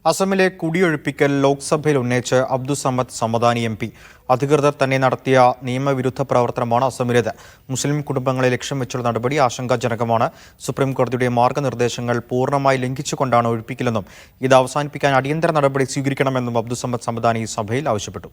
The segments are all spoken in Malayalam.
അസമിലെ കുടിയൊഴിപ്പിക്കൽ ലോക്സഭയിൽ ഉന്നയിച്ച് അബ്ദുസമദ് സമദാനി MP. അധികൃതർ തന്നെ നടത്തിയ നിയമവിരുദ്ധ പ്രവർത്തനമാണ് അസമിലേത്. മുസ്ലിം കുടുംബങ്ങളെ ലക്ഷ്യം വെച്ചുള്ള നടപടി ആശങ്കാജനകമാണ്. സുപ്രീം കോടതിയുടെ മാർഗനിർദ്ദേശങ്ങൾ പൂർണ്ണമായി ലംഘിച്ചുകൊണ്ടാണ് ഒഴിപ്പിക്കലെന്നും ഇത് അവസാനിപ്പിക്കാൻ അടിയന്തര നടപടി സ്വീകരിക്കണമെന്നും അബ്ദുസമദ് സമദാനി സഭയിൽ ആവശ്യപ്പെട്ടു.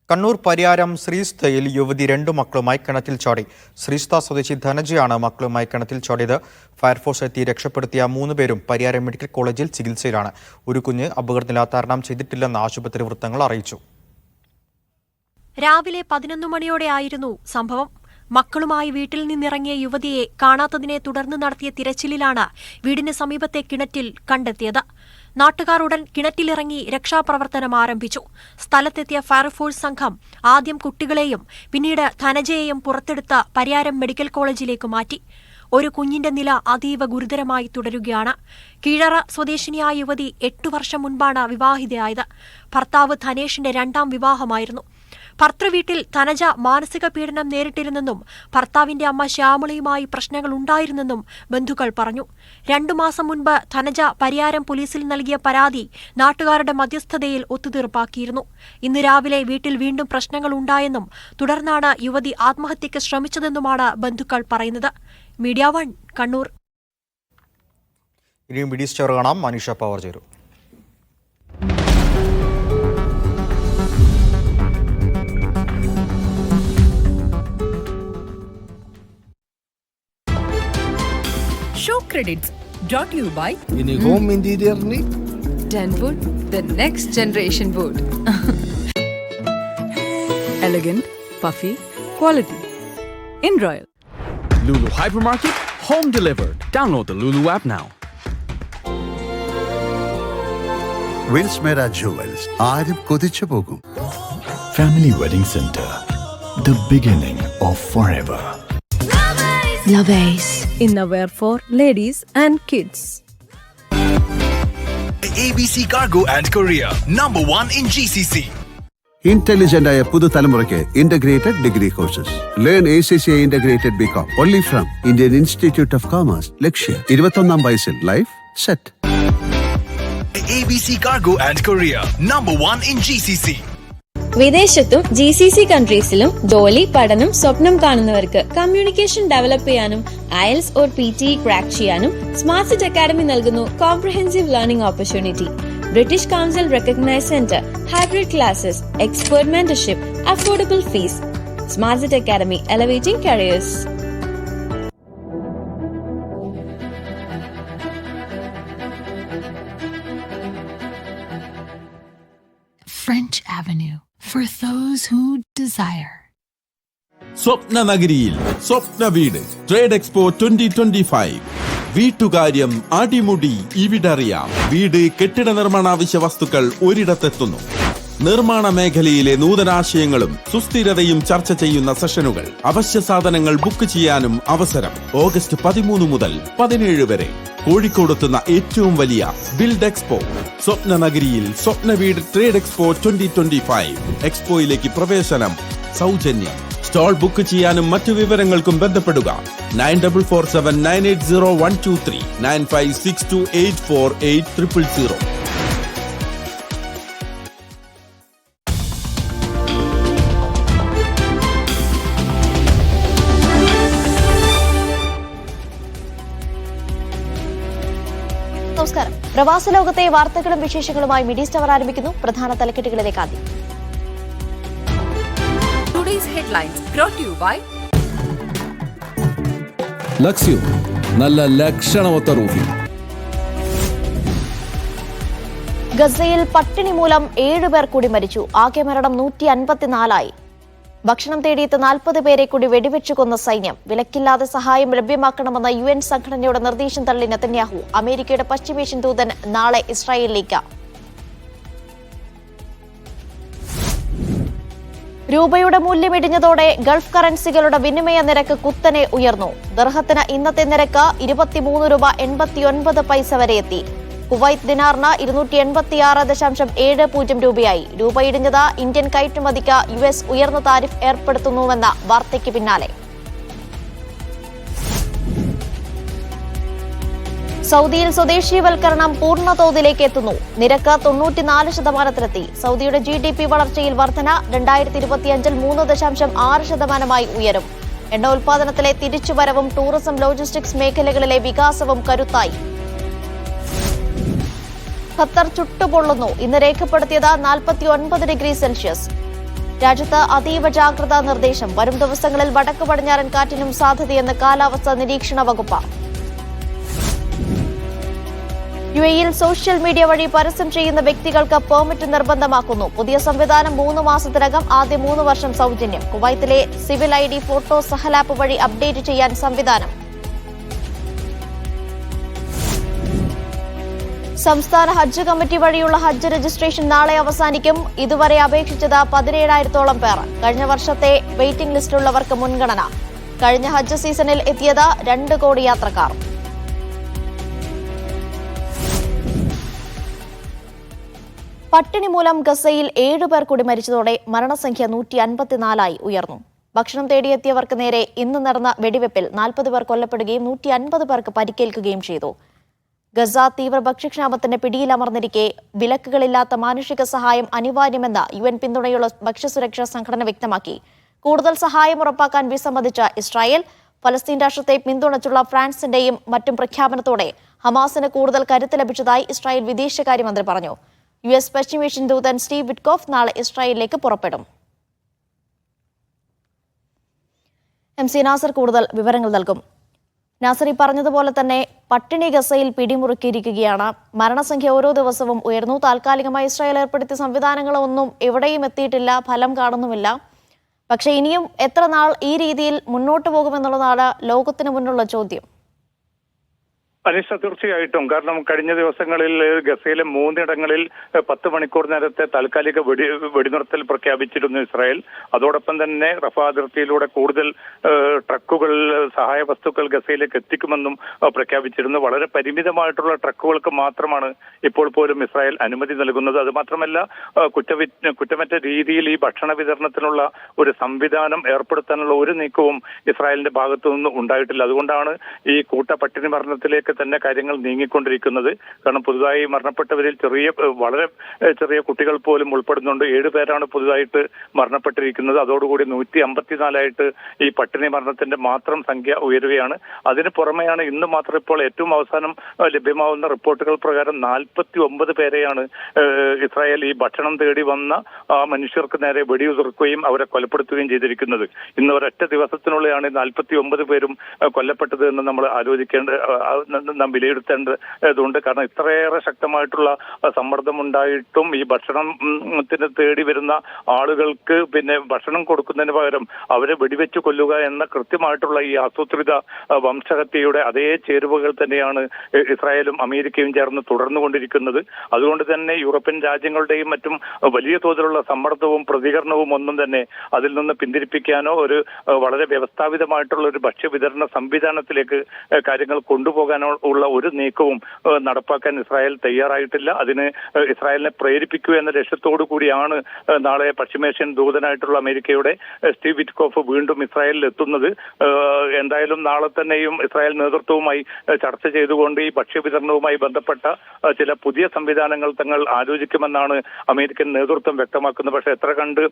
കണ്ണൂർ പരിയാരം ശ്രീസ്തയിൽ യുവതി 2 മക്കളുമായി കിണറ്റിൽ ചാടി. ശ്രീസ്ത സ്വദേശി ധനജയാണ് മക്കളുമായി കിണറ്റിൽ ചാടിയത്. ഫയർഫോഴ്സ് എത്തി രക്ഷപ്പെടുത്തിയ 3 പേരും പരിയാരം മെഡിക്കൽ കോളേജിൽ ചികിത്സയിലാണ്. ഒരു കുഞ്ഞ് അപകടത്തിൽ തരണം ചെയ്തിട്ടില്ലെന്ന് ആശുപത്രി വൃത്തങ്ങൾ അറിയിച്ചു. രാവിലെ 11 മണിയോടെയായിരുന്നു സംഭവം. മക്കളുമായി വീട്ടിൽ നിന്നിറങ്ങിയ യുവതിയെ കാണാത്തതിനെ തുടർന്ന് നടത്തിയ തിരച്ചിലിലാണ് വീടിന് സമീപത്തെ കിണറ്റിൽ കണ്ടെത്തിയത്. നാട്ടുകാർ ഉടൻ കിണറ്റിലിറങ്ങി രക്ഷാപ്രവർത്തനം ആരംഭിച്ചു. സ്ഥലത്തെത്തിയ ഫയർഫോഴ്സ് സംഘം ആദ്യം കുട്ടികളെയും പിന്നീട് ധനജയെയും പുറത്തെടുത്ത് പരിയാരം മെഡിക്കൽ കോളേജിലേക്ക് മാറ്റി. ഒരു കുഞ്ഞിന്റെ നില അതീവ ഗുരുതരമായി തുടരുകയാണ്. കീഴറ സ്വദേശിനിയായ യുവതി 8 വർഷം മുൻപാണ് വിവാഹിതയായത്. ഭർത്താവ് ധനേഷിന്റെ 2ാം വിവാഹമായിരുന്നു. ഭർത്തൃവീട്ടിൽ ധനജ മാനസിക പീഡനം നേരിട്ടിരുന്നെന്നും ഭർത്താവിന്റെ അമ്മ ശ്യാമളയുമായി പ്രശ്നങ്ങൾ ഉണ്ടായിരുന്നെന്നും ബന്ധുക്കൾ പറഞ്ഞു. 2 മാസം മുൻപ് ധനജ പരിയാരം പോലീസിൽ നൽകിയ പരാതി നാട്ടുകാരുടെ മധ്യസ്ഥതയിൽ ഒത്തുതീർപ്പാക്കിയിരുന്നു. ഇന്ന് രാവിലെ വീട്ടിൽ വീണ്ടും പ്രശ്നങ്ങൾ ഉണ്ടായെന്നും തുടർന്നാണ് യുവതി ആത്മഹത്യയ്ക്ക് ശ്രമിച്ചതെന്നുമാണ് ബന്ധുക്കൾ പറയുന്നത്. മീഡിയ 1 കണ്ണൂർ. ഇനിയും വീഡിയോസ് കാണാം. മനീഷ പവർ ചേരും. Show credits brought to you by ഇനി home ഇന്റീരിയറിന് Denwood, the next generation wood. Elegant, puffy, quality. In Royal. Lulu Hypermarket, home delivered. Download the Lulu app now. Wilsmera Jewels, ആരും കൊതിച്ചു പോകും. Family Wedding Center, the beginning of forever. Loveace. Innerwear for ladies and kids. ABC Cargo and Courier, #1 in GCC. Intelligent ആയ പുതുതലമുറയ്ക്ക് integrated degree courses. Learn ACCA integrated BCom only from Indian Institute of Commerce, Lakshya. 21ാം വയസ്സിൽ life set. ABC Cargo and Courier, #1 in GCC. വിദേശത്തും GCC കൺട്രീസിലും ജോലി, പഠനം, സ്വപ്നം കാണുന്നവർക്ക് കമ്മ്യൂണിക്കേഷൻ ഡെവലപ്പ് ചെയ്യാനും IELTS or PTE ക്രാക്ക് ചെയ്യാനും സ്മാർട്ട് സിറ്റി അക്കാഡമി നൽകുന്നു comprehensive learning opportunity. British Council recognised centre, hybrid classes, expert mentorship, affordable fees. Smart City Academy, elevating careers. French Avenue, for those who desire. സ്വപ്ന നഗരിയിൽ സ്വപ്ന വീട് ട്രേഡ് എക്സ്പോ 2025. വീട്ടുകാര്യം അടിമുടി ഇവിടറിയാം. വീട്, കെട്ടിട നിർമ്മാണാവശ്യ വസ്തുക്കൾ ഒരിടത്തെത്തുന്നു. നിർമ്മാണ മേഖലയിലെ നൂതനാശയങ്ങളും സുസ്ഥിരതയും ചർച്ച ചെയ്യുന്ന സെഷനുകൾ. അവശ്യ സാധനങ്ങൾ ബുക്ക് ചെയ്യാനും അവസരം. ഓഗസ്റ്റ് 13 മുതൽ 17 വരെ കോഴിക്കോടെത്തുന്ന ഏറ്റവും വലിയ ബിൽഡ് എക്സ്പോ. സ്വപ്ന നഗരിയിൽ സ്വപ്ന വീട് ട്രേഡ് എക്സ്പോ 2025. എക്സ്പോയിലേക്ക് പ്രവേശനം സൗജന്യം. സ്റ്റോൾ ബുക്ക് ചെയ്യാനും മറ്റു വിവരങ്ങൾക്കും ബന്ധപ്പെടുക 9447 980 123 9562848000. നമസ്കാരം. പ്രവാസ ലോകത്തെ വാർത്തകളും വിശേഷങ്ങളുമായി മിഡി സ്റ്റവർ ആരംഭിക്കുന്നു. പ്രധാന തലക്കെട്ടുകളിലേക്ക് ആദ്യം. Today's headlines brought to you by ലക്സ്യോ, നല്ല ലക്ഷണമൊത്ത റൂഫിംഗ്. ഗസയിൽ പട്ടിണി മൂലം 7 പേർ കൂടി മരിച്ചു. ആകെ മരണം 154 ഭക്ഷണം തേടിയെത്ത 40 പേരെ കൂടി വെടിവെച്ചു കൊന്ന സൈന്യം. വിലക്കില്ലാതെ സഹായം ലഭ്യമാക്കണമെന്ന UN സംഘടനയുടെ നിർദ്ദേശം തള്ളി നെതന്യാഹു. അമേരിക്കയുടെ പശ്ചിമേഷ്യൻ ദൂതൻ നാളെ ഇസ്രായേലിലേക്ക്. രൂപയുടെ മൂല്യം ഇടിഞ്ഞതോടെ ഗൾഫ് കറൻസികളുടെ വിനിമയ നിരക്ക് കുത്തനെ ഉയർന്നു. ദിർഹത്തിന് ഇന്നത്തെ നിരക്ക് 23 രൂപ 89 പൈസ വരെ എത്തി. കുവൈത്ത് ദിനാറിന് 286.70 രൂപയായി. രൂപ ഇടിഞ്ഞത് ഇന്ത്യൻ കയറ്റുമതിക്ക് US ഉയർന്ന താരിഫ് ഏർപ്പെടുത്തുന്നുവെന്ന വാർത്തയ്ക്ക് പിന്നാലെ. സൗദിയിൽ സ്വദേശീവൽക്കരണം പൂർണ്ണതോതിലേക്ക് എത്തുന്നു. നിരക്ക് 94%. സൗദിയുടെ GDP വളർച്ചയിൽ വർധന 2025 3.6% ഉയരും. എണ്ണ ഉൽപാദനത്തിലെ തിരിച്ചുവരവും ടൂറിസം ലോജിസ്റ്റിക്സ് മേഖലകളിലെ വികാസവും കരുത്തായി. ഖത്തർ ചുട്ടുപൊള്ളുന്നു. ഇന്ന് രേഖപ്പെടുത്തിയത് 49°C. രാജ്യത്ത് അതീവ ജാഗ്രതാ നിർദ്ദേശം. വരും ദിവസങ്ങളിൽ വടക്ക് പടിഞ്ഞാറൻ കാറ്റിനും സാധ്യതയെന്ന് കാലാവസ്ഥാ നിരീക്ഷണ വകുപ്പ്. UAEയിൽ സോഷ്യൽ മീഡിയ വഴി പരസ്യം ചെയ്യുന്ന വ്യക്തികൾക്ക് പെർമിറ്റ് നിർബന്ധമാക്കുന്നു. പുതിയ സംവിധാനം 3 മാസത്തിനകം ആദ്യ 3 വർഷം സൗജന്യം. കുവൈത്തിലെ സിവിൽ ID ഫോട്ടോ സഹലാപ്പ് വഴി അപ്ഡേറ്റ് ചെയ്യാൻ സംവിധാനം. സംസ്ഥാന ഹജ്ജ് കമ്മിറ്റി വഴിയുള്ള ഹജ്ജ് രജിസ്ട്രേഷൻ നാളെ അവസാനിക്കും. ഇതുവരെ അപേക്ഷിച്ചത് 17,000-ഓളം പേർ. കഴിഞ്ഞ വർഷത്തെ വെയിറ്റിംഗ് ലിസ്റ്റിലുള്ളവർക്ക് മുൻഗണന. കഴിഞ്ഞ ഹജ്ജ് സീസണിൽ എത്തിയത് 2 കോടി യാത്രക്കാർ. പട്ടിണി മൂലം ഗസയിൽ 7 പേർ കൂടി മരിച്ചതോടെ മരണസംഖ്യ 154 ഉയർന്നു. ഭക്ഷണം തേടിയെത്തിയവർക്ക് നേരെ ഇന്ന് നടന്ന വെടിവെപ്പിൽ 40 പേർ കൊല്ലപ്പെടുകയും 150 പേർക്ക് പരിക്കേൽക്കുകയും ചെയ്തു. ഗസ തീവ്ര ഭക്ഷ്യക്ഷാമത്തിന്റെ പിടിയിലമർന്നിരിക്കെ വിലക്കുകളില്ലാത്ത മാനുഷിക സഹായം അനിവാര്യമെന്ന് UN പിന്തുണയുള്ള ഭക്ഷ്യസുരക്ഷാ സംഘടന വ്യക്തമാക്കി. കൂടുതൽ സഹായം ഉറപ്പാക്കാൻ വിസമ്മതിച്ച ഇസ്രായേൽ, ഫലസ്തീൻ രാഷ്ട്രത്തെ പിന്തുണച്ചുള്ള ഫ്രാൻസിന്റെയും മറ്റും പ്രഖ്യാപനത്തോടെ ഹമാസിന് കൂടുതൽ കരുത്ത് ലഭിച്ചതായി ഇസ്രായേൽ വിദേശകാര്യമന്ത്രി പറഞ്ഞു. US പശ്ചിമേഷ്യൻ ദൂതൻ സ്റ്റീവ് വിറ്റ്കോഫ് നാളെ ഇസ്രായേലിലേക്ക് പുറപ്പെടും. MC നാസർ കൂടുതൽ വിവരങ്ങൾ നൽകും. നാസർ, ഈ പറഞ്ഞതുപോലെ തന്നെ പട്ടിണി ഗസയിൽ പിടിമുറുക്കിയിരിക്കുകയാണ്. മരണസംഖ്യ ഓരോ ദിവസവും ഉയർന്നു. താൽക്കാലികമായി ഇസ്രായേൽ ഏർപ്പെടുത്തിയ സംവിധാനങ്ങളൊന്നും എവിടെയും എത്തിയിട്ടില്ല, ഫലം കാണുന്നുമില്ല. പക്ഷേ ഇനിയും എത്ര നാൾ ഈ രീതിയിൽ മുന്നോട്ട് പോകുമെന്നുള്ളതാണ് ലോകത്തിന് മുന്നിലുള്ള ചോദ്യം. അനിഷ, തീർച്ചയായിട്ടും. കാരണം കഴിഞ്ഞ ദിവസങ്ങളിൽ ഗസയിലെ 3 10 മണിക്കൂർ നേരത്തെ താൽക്കാലിക വെടിനിർത്തൽ പ്രഖ്യാപിച്ചിരുന്നു ഇസ്രായേൽ. അതോടൊപ്പം തന്നെ റഫ അതിർത്തിയിലൂടെ കൂടുതൽ ട്രക്കുകൾ, സഹായ വസ്തുക്കൾ ഗസയിലേക്ക് എത്തിക്കുമെന്നും പ്രഖ്യാപിച്ചിരുന്നു. വളരെ പരിമിതമായിട്ടുള്ള ട്രക്കുകൾക്ക് മാത്രമാണ് ഇപ്പോൾ പോലും ഇസ്രായേൽ അനുമതി നൽകുന്നത്. അതുമാത്രമല്ല, കുറ്റമറ്റ രീതിയിൽ ഈ ഭക്ഷണ വിതരണത്തിനുള്ള ഒരു സംവിധാനം ഏർപ്പെടുത്താനുള്ള ഒരു നീക്കവും ഇസ്രായേലിന്റെ ഭാഗത്തു നിന്ന് ഉണ്ടായിട്ടില്ല. അതുകൊണ്ടാണ് ഈ കൂട്ട പട്ടിണി മരണത്തിലേക്ക് തന്നെ കാര്യങ്ങൾ നീങ്ങിക്കൊണ്ടിരിക്കുന്നത്. കാരണം പുതുതായി മരണപ്പെട്ടവരിൽ വളരെ ചെറിയ കുട്ടികൾ പോലും ഉൾപ്പെടുന്നുണ്ട്. 7 പേരാണ് പുതുതായിട്ട് മരണപ്പെട്ടിരിക്കുന്നത്. അതോടുകൂടി 154 ഈ പട്ടിണി മരണത്തിന്റെ മാത്രം സംഖ്യ ഉയരുകയാണ്. അതിന് പുറമെയാണ് ഇന്ന് മാത്രം ഇപ്പോൾ ഏറ്റവും അവസാനം ലഭ്യമാവുന്ന റിപ്പോർട്ടുകൾ പ്രകാരം 49 പേരെയാണ് ഇസ്രായേൽ ഈ ഭക്ഷണം തേടി വന്ന ആ മനുഷ്യർക്ക് നേരെ വെടിയുതിർക്കുകയും അവരെ കൊലപ്പെടുത്തുകയും ചെയ്തിരിക്കുന്നത്. ഇന്ന് ഒരൊറ്റ ദിവസത്തിനുള്ളിലാണ് 49 പേരും കൊല്ലപ്പെട്ടത് എന്ന് നമ്മൾ നാം വിലയിരുത്തേണ്ടതുണ്ട്. കാരണം ഇത്രയേറെ ശക്തമായിട്ടുള്ള സമ്മർദ്ദം ഉണ്ടായിട്ടും ഈ ഭക്ഷണത്തിന് തേടി വരുന്ന ആളുകൾക്ക് പിന്നെ ഭക്ഷണം കൊടുക്കുന്നതിന് പകരം അവരെ വെടിവെച്ച് കൊല്ലുക എന്ന കൃത്യമായിട്ടുള്ള ഈ ആസൂത്രിത വംശഹത്യയുടെ അതേ ചേരുവകൾ തന്നെയാണ് ഇസ്രായേലും അമേരിക്കയും ചേർന്ന് തുടർന്നുകൊണ്ടിരിക്കുന്നത്. അതുകൊണ്ട് തന്നെ യൂറോപ്യൻ രാജ്യങ്ങളുടെയും മറ്റും വലിയ തോതിലുള്ള സമ്മർദ്ദവും പ്രതികരണവും ഒന്നും തന്നെ അതിൽ നിന്ന് പിന്തിരിപ്പിക്കാനോ ഒരു വളരെ വ്യവസ്ഥാപിതമായിട്ടുള്ള ഒരു ഭക്ഷ്യവിതരണ സംവിധാനത്തിലേക്ക് കാര്യങ്ങൾ കൊണ്ടുപോകാനോ ഉള്ള ഒരു നീക്കവും നടപ്പാക്കാൻ ഇസ്രായേൽ തയ്യാറായിട്ടില്ല. അതിന് ഇസ്രായേലിനെ പ്രേരിപ്പിക്കുക എന്ന ലക്ഷ്യത്തോടു കൂടിയാണ് നാളെ പശ്ചിമേഷ്യൻ ദൂതനായിട്ടുള്ള അമേരിക്കയുടെ സ്റ്റീവ് വിറ്റ്കോഫ് വീണ്ടും ഇസ്രായേലിൽ എത്തുന്നത്. എന്തായാലും നാളെ തന്നെയും ഇസ്രായേൽ നേതൃത്വവുമായി ചർച്ച ചെയ്തുകൊണ്ട് ഈ ഭക്ഷ്യവിതരണവുമായി ബന്ധപ്പെട്ട ചില പുതിയ സംവിധാനങ്ങൾ തങ്ങൾ ആലോചിക്കുമെന്നാണ് അമേരിക്കൻ നേതൃത്വം വ്യക്തമാക്കുന്നത്. പക്ഷേ എത്ര കണ്ട്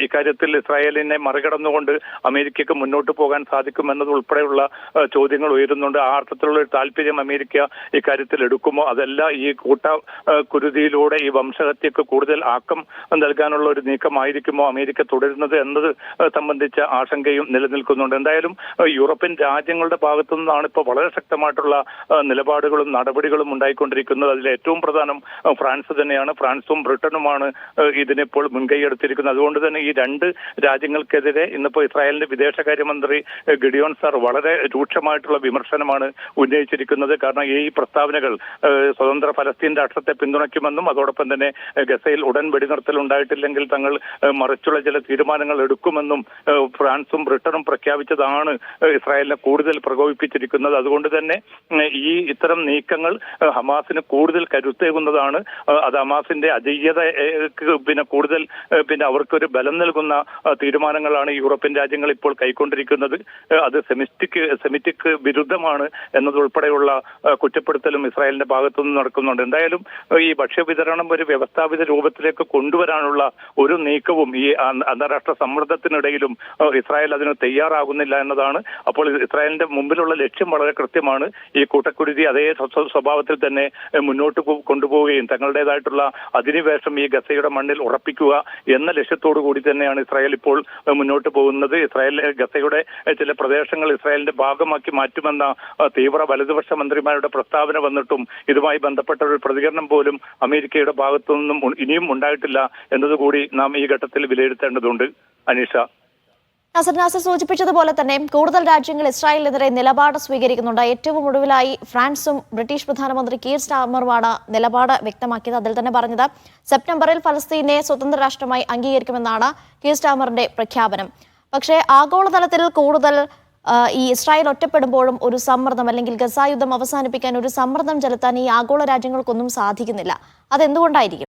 ഇക്കാര്യത്തിൽ ഇസ്രായേലിനെ മറികടന്നുകൊണ്ട് അമേരിക്കയ്ക്ക് മുന്നോട്ട് പോകാൻ സാധിക്കുമെന്നത് ഉൾപ്പെടെയുള്ള ചോദ്യങ്ങൾ ഉയരുന്നുണ്ട്. ആ അർത്ഥത്തിലുള്ള ഒരു താല്പര്യം അമേരിക്ക ഇക്കാര്യത്തിൽ എടുക്കുമോ, അതല്ല ഈ കുരുതിയിലൂടെ ഈ വംശഹത്യക്ക് കൂടുതൽ ആക്കം നൽകാനുള്ള ഒരു നീക്കമായിരിക്കുമോ അമേരിക്ക തുടരുന്നത് എന്നത് സംബന്ധിച്ച ആശങ്കയും നിലനിൽക്കുന്നുണ്ട്. എന്തായാലും യൂറോപ്യൻ രാജ്യങ്ങളുടെ ഭാഗത്തു നിന്നാണ് ഇപ്പോൾ വളരെ ശക്തമായിട്ടുള്ള നിലപാടുകളും നടപടികളും ഉണ്ടായിക്കൊണ്ടിരിക്കുന്നത്. അതിൽ ഏറ്റവും പ്രധാനം ഫ്രാൻസ് തന്നെയാണ്. ഫ്രാൻസും ബ്രിട്ടനുമാണ് ഇതിനിപ്പോൾ മുൻകൈയെടുത്തിരിക്കുന്നത്. അതുകൊണ്ട് തന്നെ ഈ 2 രാജ്യങ്ങൾക്കെതിരെ ഇന്നിപ്പോൾ ഇസ്രായേലിന്റെ വിദേശകാര്യമന്ത്രി ഗിഡിയോൺ സാർ വളരെ രൂക്ഷമായിട്ടുള്ള വിമർശനമാണ് ഉന്നയിച്ചിരിക്കുന്നത്. വരുന്നത്. കാരണം ഈ പ്രസ്താവനകൾ സ്വതന്ത്ര ഫലസ്തീൻ രാഷ്ട്രത്തെ പിന്തുണയ്ക്കുമെന്നും അതോടൊപ്പം തന്നെ ഗസയിൽ ഉടൻ വെടിനിർത്തൽ ഉണ്ടായിട്ടില്ലെങ്കിൽ തങ്ങൾ മറിച്ചുള്ള ചില തീരുമാനങ്ങൾ എടുക്കുമെന്നും ഫ്രാൻസും ബ്രിട്ടനും പ്രഖ്യാപിച്ചതാണ് ഇസ്രായേലിനെ കൂടുതൽ പ്രകോപിപ്പിച്ചിരിക്കുന്നത്. അതുകൊണ്ട് തന്നെ ഈ ഇത്തരം നീക്കങ്ങൾ ഹമാസിന് കൂടുതൽ കരുത്തേകുന്നതാണ്. അത് ഹമാസിന്റെ അജയ്യതയ്ക്ക് കൂടുതൽ അവർക്കൊരു ബലം നൽകുന്ന തീരുമാനങ്ങളാണ് യൂറോപ്യൻ രാജ്യങ്ങൾ ഇപ്പോൾ കൈക്കൊണ്ടിരിക്കുന്നത്. അത് സെമിറ്റിക് വിരുദ്ധമാണ് എന്നതുൾപ്പെടെയുള്ള കുറ്റപ്പെടുത്തലും ഇസ്രായേലിന്റെ ഭാഗത്തുനിന്ന് നടക്കുന്നുണ്ട്. എന്തായാലും ഈ ഭക്ഷ്യവിതരണം ഒരു വ്യവസ്ഥാപിത രൂപത്തിലേക്ക് കൊണ്ടുവരാനുള്ള ഒരു നീക്കവും ഈ അന്താരാഷ്ട്ര സമ്മർദ്ദത്തിനിടയിലും ഇസ്രായേൽ അതിന് തയ്യാറാകുന്നില്ല എന്നതാണ്. അപ്പോൾ ഇസ്രായേലിന്റെ മുമ്പിലുള്ള ലക്ഷ്യം വളരെ കൃത്യമാണ്. ഈ കൂട്ടക്കുരുതി അതേ സ്വഭാവത്തിൽ തന്നെ മുന്നോട്ട് കൊണ്ടുപോവുകയും തങ്ങളുടേതായിട്ടുള്ള അധിനിവേശം ഈ ഗസയുടെ മണ്ണിൽ ഉറപ്പിക്കുക എന്ന ലക്ഷ്യത്തോടു കൂടി തന്നെയാണ് ഇസ്രായേൽ ഇപ്പോൾ മുന്നോട്ട് പോകുന്നത്. ഗസയുടെ ചില പ്രദേശങ്ങൾ ഇസ്രായേലിന്റെ ഭാഗമാക്കി മാറ്റുമെന്ന തീവ്ര വലതുപക്ഷ മന്ത്രിമാരുടെ പ്രസ്താവന വന്നിട്ടും ഇതുമായി ബന്ധപ്പെട്ട ഒരു പ്രതികരണം പോലും അമേരിക്കയുടെ ഭാഗത്തു നിന്നും ഇനിയും ഉണ്ടായിട്ടില്ല എന്നതുകൂടി നാം ഈ ഘട്ടത്തിൽ വിലയിരുത്തേണ്ടതുണ്ട്. അനീഷ. നാസർ സൂചിപ്പിച്ചതുപോലെ തന്നെ കൂടുതൽ രാജ്യങ്ങൾ ഇസ്രായേലിനെതിരെ നിലപാട് സ്വീകരിക്കുന്നുണ്ട്. ഏറ്റവും ഒടുവിലായി ഫ്രാൻസും ബ്രിട്ടീഷ് പ്രധാനമന്ത്രി കീർ സ്റ്റാമറുമാണ് നിലപാട് വ്യക്തമാക്കിയത്. അതിൽ തന്നെ പറഞ്ഞത് സെപ്റ്റംബറിൽ ഫലസ്തീനെ സ്വതന്ത്ര രാഷ്ട്രമായി അംഗീകരിക്കുമെന്നാണ് കീർ സ്റ്റാമറിന്റെ പ്രഖ്യാപനം. പക്ഷേ ആഗോളതലത്തിൽ കൂടുതൽ ഈ ഇസ്രായേൽ ഒറ്റപ്പെടുമ്പോഴും ഒരു സമ്മർദ്ദം അല്ലെങ്കിൽ ഗസ യുദ്ധം അവസാനിപ്പിക്കാൻ ഒരു സമ്മർദ്ദം ചെലുത്താൻ ഈ ആഗോള രാജ്യങ്ങൾക്കൊന്നും സാധിക്കുന്നില്ല. അതെന്തുകൊണ്ടായിരിക്കും?